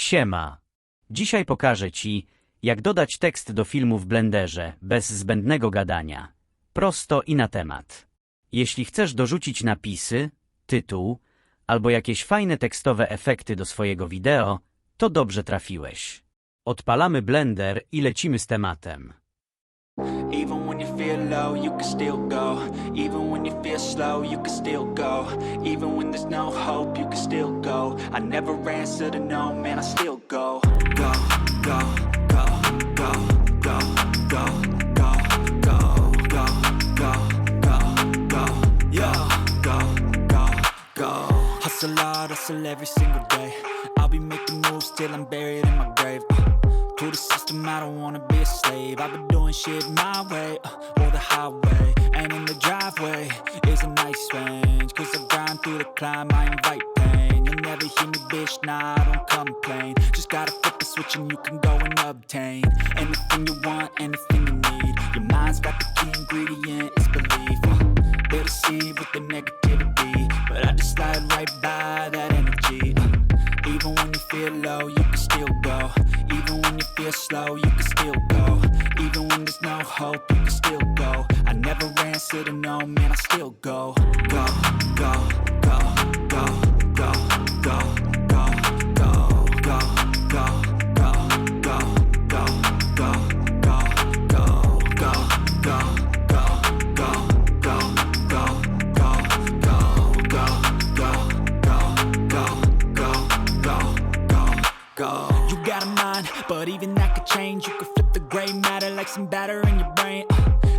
Siema. Dzisiaj pokażę Ci, jak dodać tekst do filmu w Blenderze, bez zbędnego gadania. Prosto i na temat. Jeśli chcesz dorzucić napisy, tytuł, albo jakieś fajne tekstowe efekty do swojego wideo, to dobrze trafiłeś. Odpalamy Blender i lecimy z tematem. Even when you feel low, you can still go. Even when you feel slow, you can still go. Even when there's no hope, you can still go. I never answer to no, man, I still go. Go, go, go, go, go, go, go, go, go, go, go, go, yo, go, go, go. Hustle hard, hustle every single day. I'll be making moves till I'm buried in my grave. To the system, I don't wanna be a slave. I've been doing shit my way, or the highway. And in the driveway is a nice range. Cause I grind through the climb, I invite pain. You'll never hear me, bitch, nah, I don't complain. Just gotta flip the switch and you can go and obtain anything you want, anything you need. Your mind's got the key ingredient, it's belief. They'll deceive with the negativity, but I just slide right by that energy. Even when you feel low, you can still go. Even when you feel slow, you can still go. Even when there's no hope, you can still go. I never answer to no, man, I still go. Go, go, go, go, go, go, go, go, go, go, go, go, go, go, go, go, go, go, go, go. You got a mind, but even that could change. You could flip the gray matter like some batter in your brain.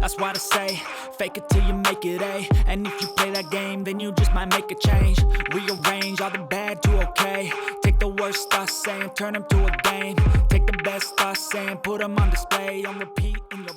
That's why I say, fake it till you make it A. And if you play that game, then you just might make a change. Rearrange all the bad to okay. Take the worst thoughts saying, turn them to a game. Take the best thoughts saying, put them on display, on repeat in your